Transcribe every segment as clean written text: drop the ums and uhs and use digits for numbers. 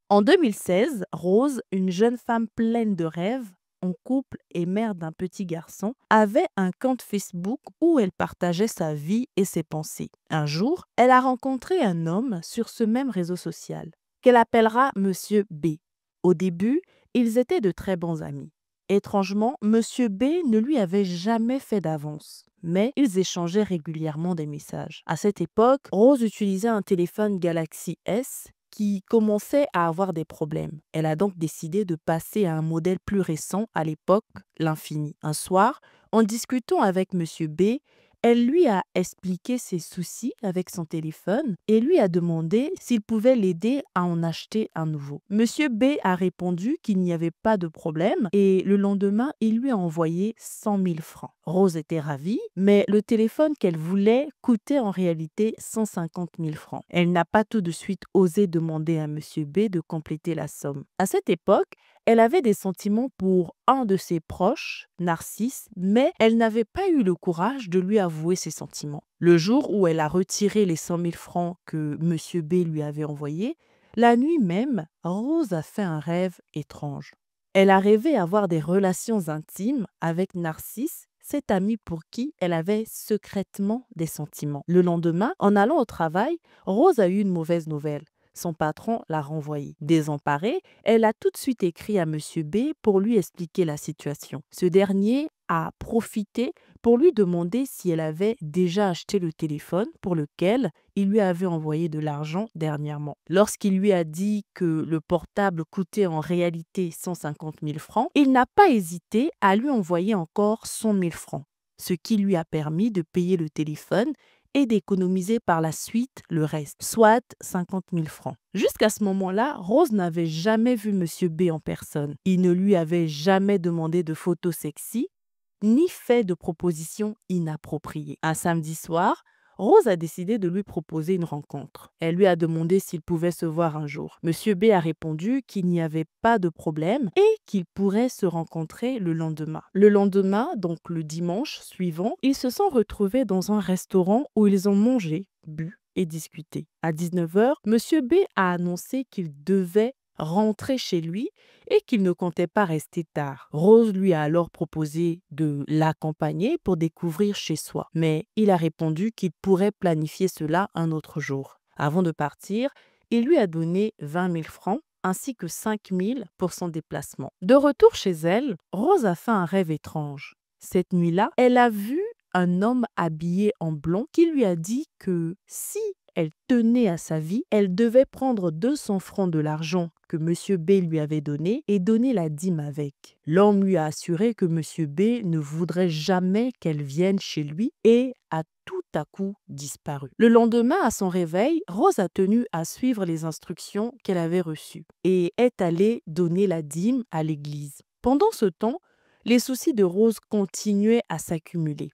En 2016, Rose, une jeune femme pleine de rêves, en couple et mère d'un petit garçon, avait un compte Facebook où elle partageait sa vie et ses pensées. Un jour, elle a rencontré un homme sur ce même réseau social, qu'elle appellera Monsieur B. Au début, ils étaient de très bons amis. Étrangement, Monsieur B ne lui avait jamais fait d'avance, mais ils échangeaient régulièrement des messages. À cette époque, Rose utilisait un téléphone Galaxy S qui commençait à avoir des problèmes. Elle a donc décidé de passer à un modèle plus récent à l'époque, l'Infini. Un soir, en discutant avec Monsieur B, elle lui a expliqué ses soucis avec son téléphone et lui a demandé s'il pouvait l'aider à en acheter un nouveau. Monsieur B a répondu qu'il n'y avait pas de problème et le lendemain, il lui a envoyé 100 000 francs. Rose était ravie, mais le téléphone qu'elle voulait coûtait en réalité 150 000 francs. Elle n'a pas tout de suite osé demander à Monsieur B de compléter la somme. À cette époque, elle avait des sentiments pour un de ses proches, Narcisse, mais elle n'avait pas eu le courage de lui avouer ses sentiments. Le jour où elle a retiré les 100 000 francs que Monsieur B lui avait envoyés, la nuit même, Rose a fait un rêve étrange. Elle a rêvé avoir des relations intimes avec Narcisse, cet ami pour qui elle avait secrètement des sentiments. Le lendemain, en allant au travail, Rose a eu une mauvaise nouvelle. Son patron l'a renvoyée. Désemparée, elle a tout de suite écrit à Monsieur B pour lui expliquer la situation. Ce dernier a profité pour lui demander si elle avait déjà acheté le téléphone pour lequel il lui avait envoyé de l'argent dernièrement. Lorsqu'il lui a dit que le portable coûtait en réalité 150 000 francs, il n'a pas hésité à lui envoyer encore 100 000 francs, ce qui lui a permis de payer le téléphone et d'économiser par la suite le reste, soit 50 000 francs. Jusqu'à ce moment-là, Rose n'avait jamais vu Monsieur B en personne. Il ne lui avait jamais demandé de photos sexy, ni fait de propositions inappropriées. Un samedi soir, Rose a décidé de lui proposer une rencontre. Elle lui a demandé s'il pouvait se voir un jour. Monsieur B a répondu qu'il n'y avait pas de problème et qu'ils pourraient se rencontrer le lendemain. Le lendemain, donc le dimanche suivant, ils se sont retrouvés dans un restaurant où ils ont mangé, bu et discuté. À 19h, Monsieur B a annoncé qu'il devait rentrer chez lui et qu'il ne comptait pas rester tard. Rose lui a alors proposé de l'accompagner pour découvrir chez soi, mais il a répondu qu'il pourrait planifier cela un autre jour. Avant de partir, il lui a donné 20 000 francs ainsi que 5 000 pour son déplacement. De retour chez elle, Rose a fait un rêve étrange. Cette nuit-là, elle a vu un homme habillé en blanc qui lui a dit que si elle tenait à sa vie, elle devait prendre 200 francs de l'argent que Monsieur B lui avait donné et donner la dîme avec. L'homme lui a assuré que Monsieur B ne voudrait jamais qu'elle vienne chez lui et a tout à coup disparu. Le lendemain, à son réveil, Rose a tenu à suivre les instructions qu'elle avait reçues et est allée donner la dîme à l'église. Pendant ce temps, les soucis de Rose continuaient à s'accumuler.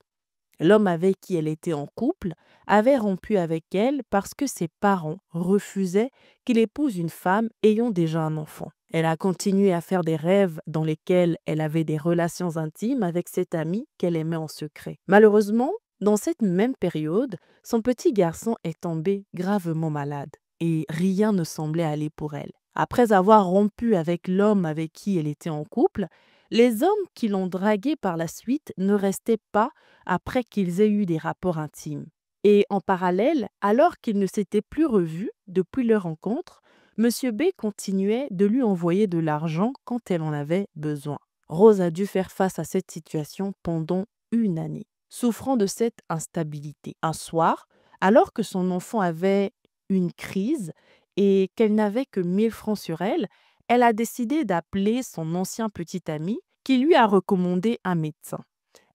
L'homme avec qui elle était en couple avait rompu avec elle parce que ses parents refusaient qu'il épouse une femme ayant déjà un enfant. Elle a continué à faire des rêves dans lesquels elle avait des relations intimes avec cet ami qu'elle aimait en secret. Malheureusement, dans cette même période, son petit garçon est tombé gravement malade et rien ne semblait aller pour elle. Après avoir rompu avec l'homme avec qui elle était en couple, les hommes qui l'ont draguée par la suite ne restaient pas après qu'ils aient eu des rapports intimes. Et en parallèle, alors qu'ils ne s'étaient plus revus depuis leur rencontre, Monsieur B continuait de lui envoyer de l'argent quand elle en avait besoin. Rose a dû faire face à cette situation pendant une année, souffrant de cette instabilité. Un soir, alors que son enfant avait une crise et qu'elle n'avait que 1 000 francs sur elle, elle a décidé d'appeler son ancien petit ami qui lui a recommandé un médecin.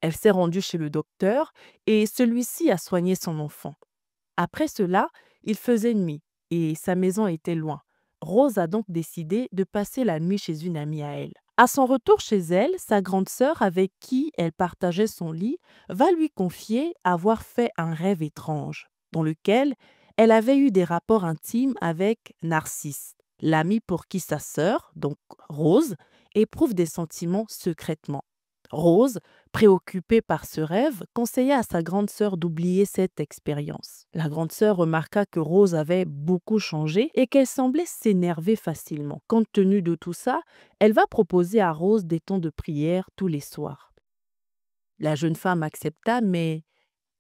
Elle s'est rendue chez le docteur et celui-ci a soigné son enfant. Après cela, il faisait nuit et sa maison était loin. Rose a donc décidé de passer la nuit chez une amie à elle. À son retour chez elle, sa grande sœur, avec qui elle partageait son lit, va lui confier avoir fait un rêve étrange, dans lequel elle avait eu des rapports intimes avec Narcisse, l'ami pour qui sa sœur, donc Rose, éprouve des sentiments secrètement. Rose, préoccupée par ce rêve, conseilla à sa grande sœur d'oublier cette expérience. La grande sœur remarqua que Rose avait beaucoup changé et qu'elle semblait s'énerver facilement. Compte tenu de tout ça, elle va proposer à Rose des temps de prière tous les soirs. La jeune femme accepta, mais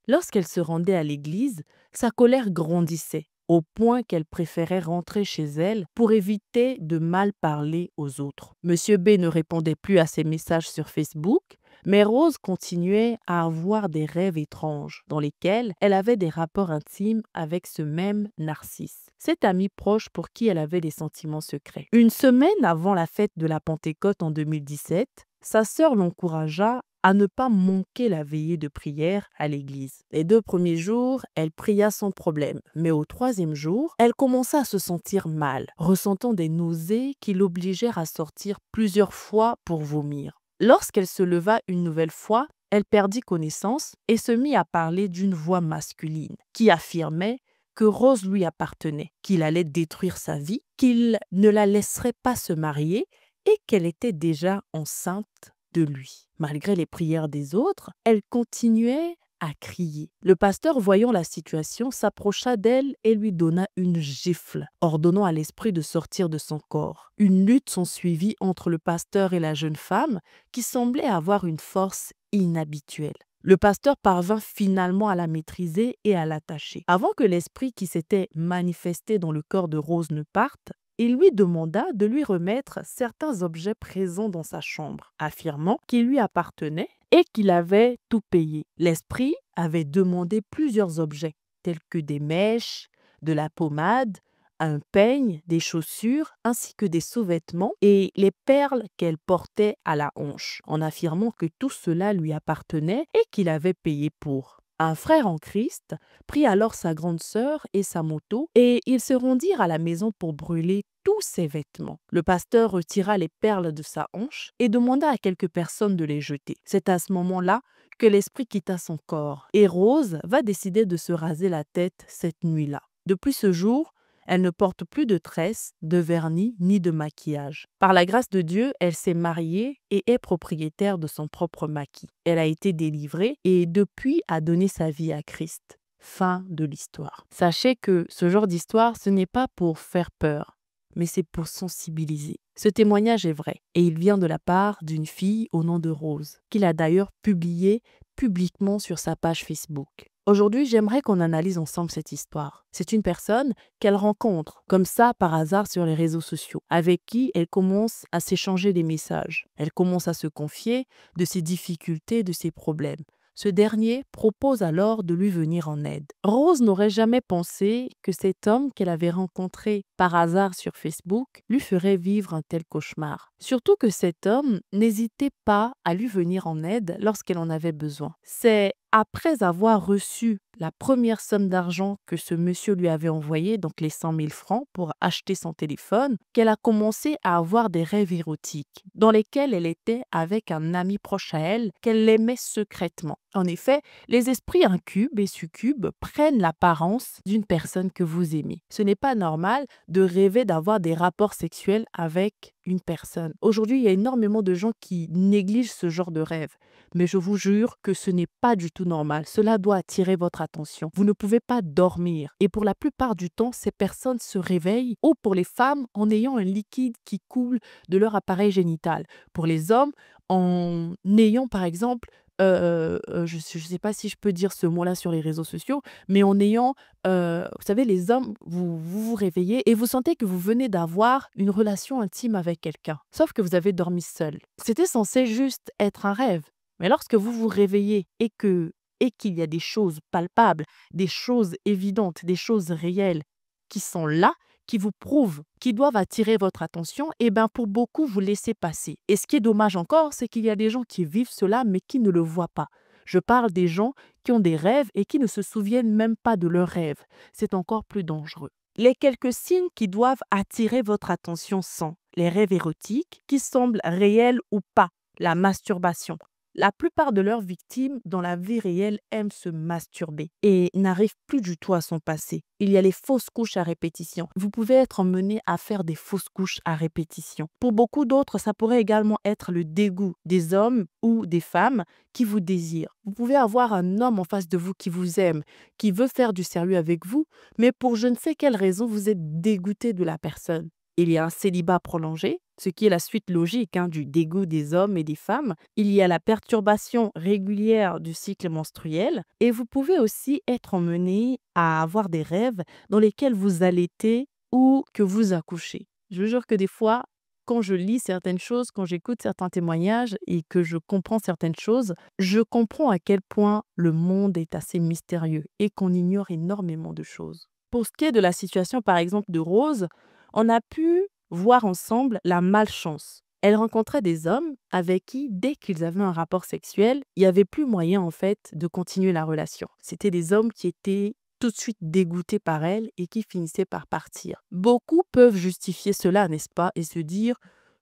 lorsqu'elle se rendait à l'église, sa colère grandissait, au point qu'elle préférait rentrer chez elle pour éviter de mal parler aux autres. Monsieur B ne répondait plus à ses messages sur Facebook, mais Rose continuait à avoir des rêves étranges dans lesquels elle avait des rapports intimes avec ce même Narcisse, cet ami proche pour qui elle avait des sentiments secrets. Une semaine avant la fête de la Pentecôte en 2017, sa sœur l'encouragea à ne pas manquer la veillée de prière à l'église. Les 2 premiers jours, elle pria sans problème, mais au 3e jour, elle commença à se sentir mal, ressentant des nausées qui l'obligèrent à sortir plusieurs fois pour vomir. Lorsqu'elle se leva une nouvelle fois, elle perdit connaissance et se mit à parler d'une voix masculine qui affirmait que Rose lui appartenait, qu'il allait détruire sa vie, qu'il ne la laisserait pas se marier et qu'elle était déjà enceinte de lui. Malgré les prières des autres, elle continuait à crier. Le pasteur, voyant la situation, s'approcha d'elle et lui donna une gifle, ordonnant à l'esprit de sortir de son corps. Une lutte s'ensuivit entre le pasteur et la jeune femme, qui semblait avoir une force inhabituelle. Le pasteur parvint finalement à la maîtriser et à l'attacher. Avant que l'esprit qui s'était manifesté dans le corps de Rose ne parte, il lui demanda de lui remettre certains objets présents dans sa chambre, affirmant qu'ils lui appartenaient et qu'il avait tout payé. L'esprit avait demandé plusieurs objets, tels que des mèches, de la pommade, un peigne, des chaussures, ainsi que des sous-vêtements et les perles qu'elle portait à la hanche, en affirmant que tout cela lui appartenait et qu'il avait payé pour. Un frère en Christ prit alors sa grande sœur et sa moto et ils se rendirent à la maison pour brûler tous ses vêtements. Le pasteur retira les perles de sa hanche et demanda à quelques personnes de les jeter. C'est à ce moment-là que l'esprit quitta son corps et Rose va décider de se raser la tête cette nuit-là. Depuis ce jour, elle ne porte plus de tresses, de vernis ni de maquillage. Par la grâce de Dieu, elle s'est mariée et est propriétaire de son propre maquis. Elle a été délivrée et depuis a donné sa vie à Christ. Fin de l'histoire. Sachez que ce genre d'histoire, ce n'est pas pour faire peur, mais c'est pour sensibiliser. Ce témoignage est vrai et il vient de la part d'une fille au nom de Rose, qu'il a d'ailleurs publié publiquement sur sa page Facebook. Aujourd'hui, j'aimerais qu'on analyse ensemble cette histoire. C'est une personne qu'elle rencontre, comme ça, par hasard sur les réseaux sociaux, avec qui elle commence à s'échanger des messages. Elle commence à se confier de ses difficultés, de ses problèmes. Ce dernier propose alors de lui venir en aide. Rose n'aurait jamais pensé que cet homme qu'elle avait rencontré par hasard sur Facebook lui ferait vivre un tel cauchemar. Surtout que cet homme n'hésitait pas à lui venir en aide lorsqu'elle en avait besoin. C'est après avoir reçu la première somme d'argent que ce monsieur lui avait envoyé, donc les 100 000 francs pour acheter son téléphone, qu'elle a commencé à avoir des rêves érotiques dans lesquels elle était avec un ami proche à elle qu'elle aimait secrètement. En effet, les esprits incubes et succubes prennent l'apparence d'une personne que vous aimez. Ce n'est pas normal de rêver d'avoir des rapports sexuels avec une personne. Aujourd'hui, il y a énormément de gens qui négligent ce genre de rêve. Mais je vous jure que ce n'est pas du tout normal. Cela doit attirer votre attention. Vous ne pouvez pas dormir. Et pour la plupart du temps, ces personnes se réveillent, ou pour les femmes, en ayant un liquide qui coule de leur appareil génital. Pour les hommes, en ayant par exemple, je ne sais pas si je peux dire ce mot-là sur les réseaux sociaux, mais en ayant, vous savez, les hommes, vous réveillez et vous sentez que vous venez d'avoir une relation intime avec quelqu'un, sauf que vous avez dormi seul. C'était censé juste être un rêve. Mais lorsque vous vous réveillez et qu'il y a des choses palpables, des choses évidentes, des choses réelles qui sont là, qui vous prouvent, qui doivent attirer votre attention, et bien pour beaucoup, vous laissez passer. Et ce qui est dommage encore, c'est qu'il y a des gens qui vivent cela, mais qui ne le voient pas. Je parle des gens qui ont des rêves et qui ne se souviennent même pas de leurs rêves. C'est encore plus dangereux. Les quelques signes qui doivent attirer votre attention sont les rêves érotiques, qui semblent réels ou pas, la masturbation, La plupart de leurs victimes, dans la vie réelle, aiment se masturber et n'arrivent plus du tout à s'en passer. Il y a les fausses couches à répétition. Vous pouvez être emmené à faire des fausses couches à répétition. Pour beaucoup d'autres, ça pourrait également être le dégoût des hommes ou des femmes qui vous désirent. Vous pouvez avoir un homme en face de vous qui vous aime, qui veut faire du sérieux avec vous, mais pour je ne sais quelle raison, vous êtes dégoûté de la personne. Il y a un célibat prolongé, ce qui est la suite logique du dégoût des hommes et des femmes. Il y a la perturbation régulière du cycle menstruel et vous pouvez aussi être emmené à avoir des rêves dans lesquels vous allaitez ou que vous accouchez. Je vous jure que des fois, quand je lis certaines choses, quand j'écoute certains témoignages et que je comprends certaines choses, je comprends à quel point le monde est assez mystérieux et qu'on ignore énormément de choses. Pour ce qui est de la situation, par exemple, de Rose, on a pu voir ensemble la malchance. Elle rencontrait des hommes avec qui, dès qu'ils avaient un rapport sexuel, il n'y avait plus moyen en fait de continuer la relation. C'était des hommes qui étaient tout de suite dégoûtés par elle et qui finissaient par partir. Beaucoup peuvent justifier cela, n'est-ce pas, et se dire,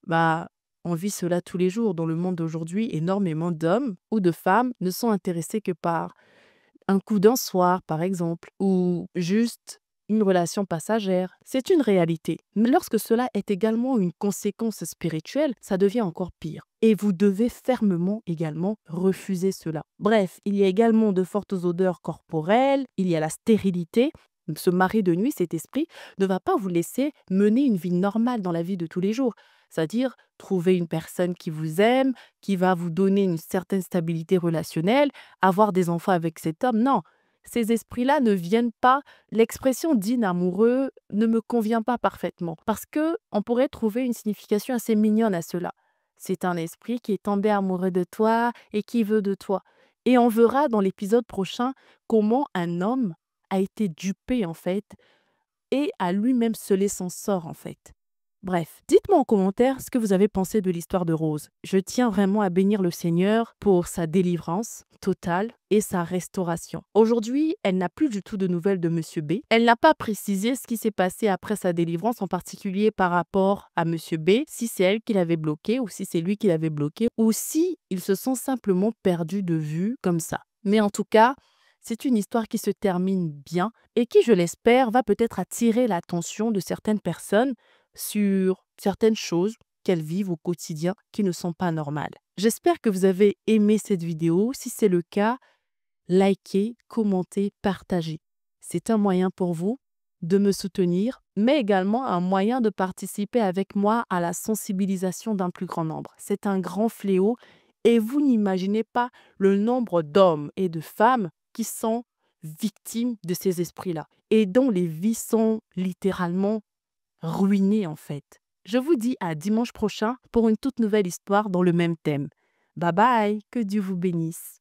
bah, on vit cela tous les jours. Dans le monde d'aujourd'hui, énormément d'hommes ou de femmes ne sont intéressés que par un coup d'un soir, par exemple, ou juste une relation passagère. C'est une réalité. Mais lorsque cela est également une conséquence spirituelle, ça devient encore pire. Et vous devez fermement également refuser cela. Bref, il y a également de fortes odeurs corporelles, il y a la stérilité. Ce mari de nuit, cet esprit, ne va pas vous laisser mener une vie normale dans la vie de tous les jours. C'est-à-dire trouver une personne qui vous aime, qui va vous donner une certaine stabilité relationnelle, avoir des enfants avec cet homme. Non, ces esprits-là ne viennent pas. L'expression dîne amoureux ne me convient pas parfaitement parce que on pourrait trouver une signification assez mignonne à cela. C'est un esprit qui est tombé amoureux de toi et qui veut de toi. Et on verra dans l'épisode prochain comment un homme a été dupé en fait et a lui-même scellé son sort en fait. Bref, dites-moi en commentaire ce que vous avez pensé de l'histoire de Rose. Je tiens vraiment à bénir le Seigneur pour sa délivrance totale et sa restauration. Aujourd'hui, elle n'a plus du tout de nouvelles de Monsieur B. Elle n'a pas précisé ce qui s'est passé après sa délivrance, en particulier par rapport à Monsieur B, si c'est elle qui l'avait bloqué ou si c'est lui qui l'avait bloqué ou si ils se sont simplement perdus de vue comme ça. Mais en tout cas, c'est une histoire qui se termine bien et qui, je l'espère, va peut-être attirer l'attention de certaines personnes sur certaines choses qu'elles vivent au quotidien qui ne sont pas normales. J'espère que vous avez aimé cette vidéo. Si c'est le cas, likez, commentez, partagez. C'est un moyen pour vous de me soutenir, mais également un moyen de participer avec moi à la sensibilisation d'un plus grand nombre. C'est un grand fléau et vous n'imaginez pas le nombre d'hommes et de femmes qui sont victimes de ces esprits-là et dont les vies sont littéralement ruiné en fait. Je vous dis à dimanche prochain pour une toute nouvelle histoire dans le même thème. Bye bye, que Dieu vous bénisse.